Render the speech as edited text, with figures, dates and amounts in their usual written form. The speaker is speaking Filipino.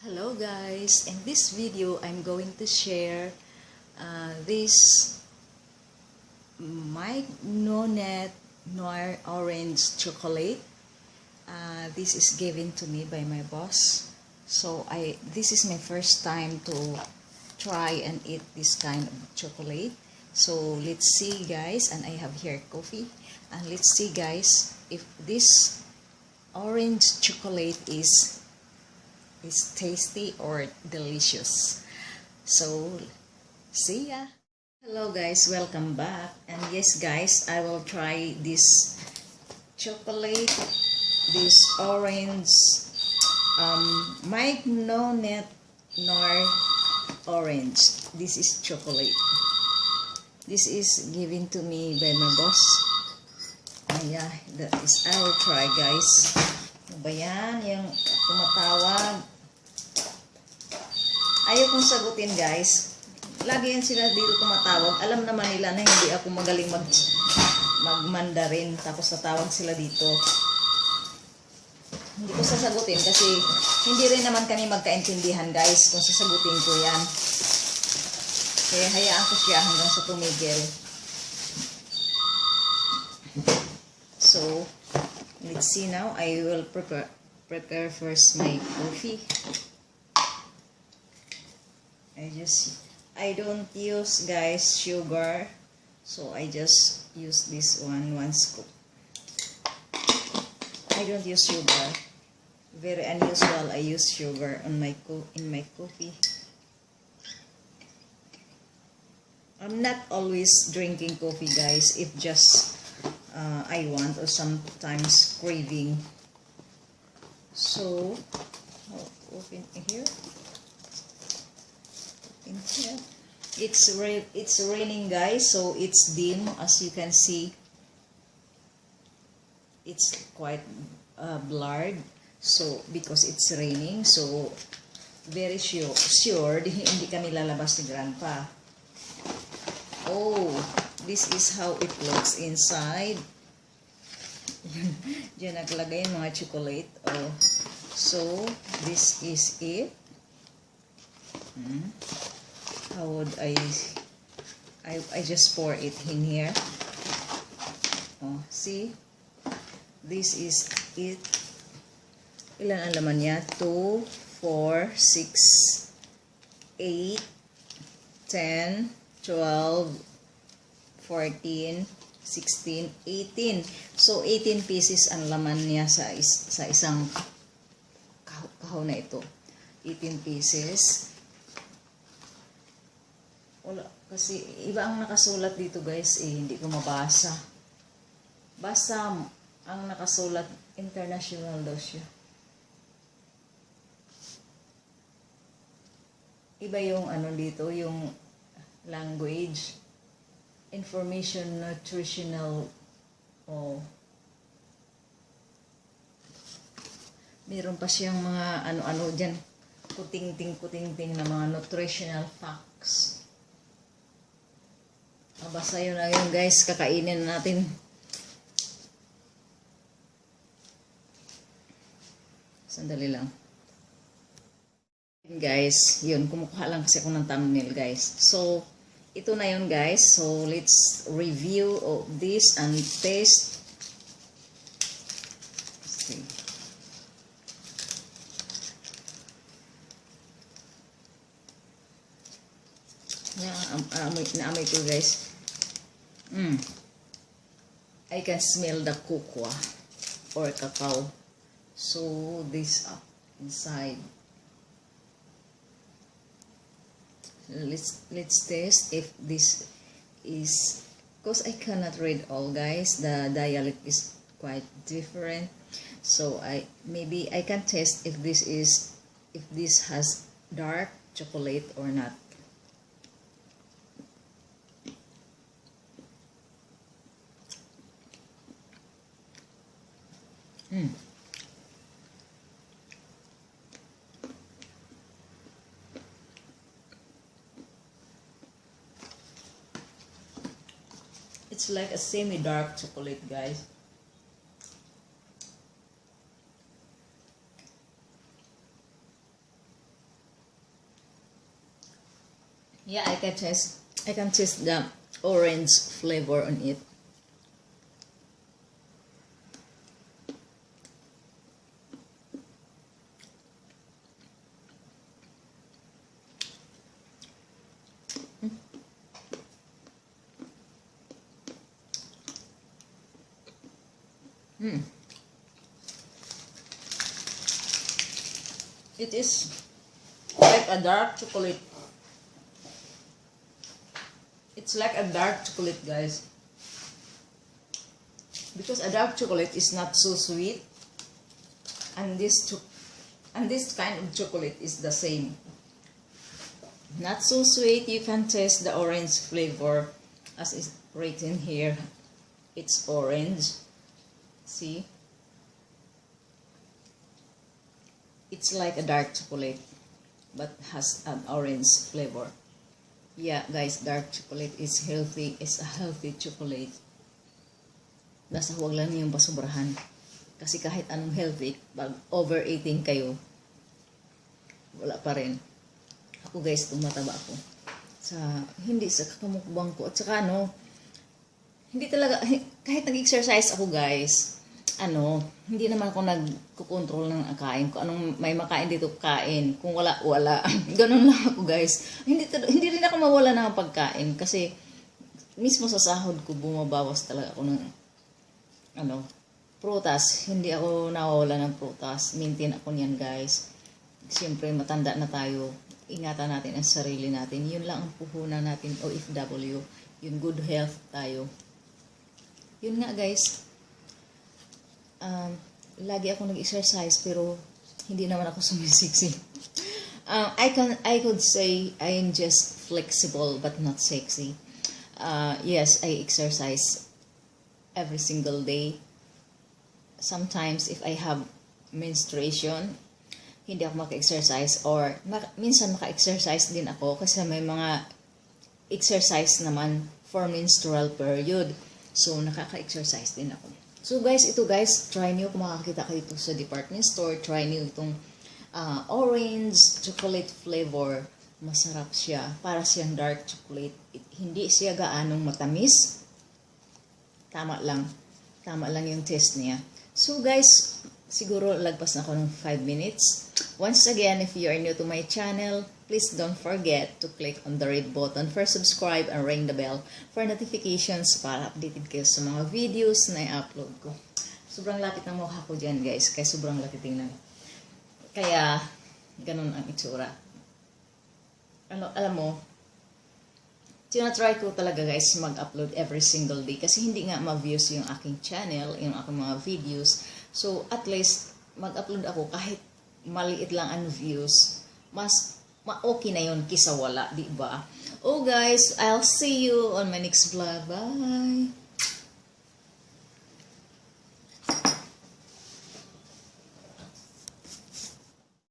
Hello guys, in this video I'm going to share this Mignonet Noir Orange Chocolate. This is given to me by my boss. So this is my first time to try and eat this kind of chocolate. So let's see guys, and I have here coffee. And let's see guys if this orange chocolate is tasty or delicious. So see ya. Hello guys, welcome back. And yes guys, I will try this chocolate, this orange Mignonet Noir Orange. This is chocolate. This is given to me by my boss. Yeah, that is, I will try guys. Ano ba yan? Yung tumatawag. Ayaw kong sagutin guys. Lagi yan sila dito tumatawag. Alam naman nila na hindi ako magaling mag-Mandarin. Tapos tatawag sila dito. Hindi ko sasagutin kasi hindi rin naman kami magkaintindihan guys kung sasagutin ko yan. Kaya hayaan ko siya hanggang sa tumigil. So, let's see now. I will prepare first my coffee. I don't use guys sugar, so I just use this one scoop. I don't use sugar. Very unusual. I use sugar on in my coffee. I'm not always drinking coffee guys. If just I want or sometimes craving. So open here. In here. It's raining guys, so it's dim as you can see. It's quite blurred, so because it's raining, so very sure hindi kami lalabas ni Grandpa. Oh, this is how it looks inside. Diyan naglagay yung mga chocolate. Oh, so this is it. How would I just pour it in here. Oh, see? This is it. Ilan ang laman niya? 2, 4, 6, 8, 10, 12, 14, 16, 18. So, 18 pieces ang laman niya sa isang kahon na ito. 18 pieces. Wala, kasi iba ang nakasulat dito guys, hindi ko mabasa. Basta ang nakasulat, international daw siya. Iba yung ano dito, yung language, information, nutritional, oh. Meron pa siyang mga ano-ano dyan, kuting-ting na mga nutritional facts. Basta yun na yun guys, kakainin natin. Sandali lang. Guys, yun, kumukuha lang kasi ako ng thumbnail guys. So, ito na yun guys. So, let's review of this and taste. Let's see. Naamoy ko guys. I can smell the cocoa or cacao. So this up inside. Let's test if this is, because I cannot read all guys. The dialect is quite different. So maybe I can test if this has dark chocolate or not. It's like a semi-dark chocolate, guys. Yeah, I can taste the orange flavor on it. Mm. It is like a dark chocolate. It's like a dark chocolate, guys. Because a dark chocolate is not so sweet, and this kind of chocolate is the same. Not so sweet. You can taste the orange flavor, as is written here. It's orange. See? It's like a dark chocolate, but has an orange flavor. Yeah, guys, dark chocolate is healthy. It's a healthy chocolate. Basta huwag lang yung pasobrahan. Kasi kahit anong healthy, pag overeating kayo, wala pa rin. Ako, guys, tumataba ako. Hindi sa kakamukbang ko. At saka, hindi talaga, kahit nag-exercise ako, guys, hindi naman ako nagkukontrol ng kain. Kung anong may makain dito, kain. Kung wala, wala. Ganun lang ako, guys. Hindi rin ako mawala ng pagkain. Kasi, mismo sa sahod ko, bumabawas talaga ako ng, prutas. Hindi ako nawawala ng prutas. Maintain ako niyan, guys. Siyempre, matanda na tayo. Ingatan natin ang sarili natin. Yun lang ang puhunan natin, OFW. Yung good health tayo. Yun nga, guys. Lagi ako nag-exercise pero hindi naman ako sumisiksik. I could say I am just flexible but not sexy. Yes, I exercise every single day. Sometimes if I have menstruation, hindi ako maka-exercise, or minsan maka-exercise din ako kasi may mga exercise naman for menstrual period. So, nakaka-exercise din ako. So guys, try nyo kung makakita kayo ito sa department store. Try nyo itong orange chocolate flavor. Masarap siya. Para siyang dark chocolate. Hindi siya gaanong matamis. Tama lang. Tama lang yung taste niya. So guys, siguro lagpas na ako ng 5 minutes. Once again, if you are new to my channel, please don't forget to click on the red button for subscribe and ring the bell for notifications para updated kayo sa mga videos na i-upload ko. Sobrang lapit ng mukha ko dyan, guys. Kaya sobrang lapit tingnan. Kaya, ganun ang itsura. Alam mo, tinatry ko talaga, guys, mag-upload every single day. Kasi hindi nga ma-views yung aking channel, yung aking mga videos. So, at least, mag-upload ako kahit maliit lang ang views. Mas okay na yun kisa wala, di ba? Oh guys, I'll see you on my next vlog. Bye!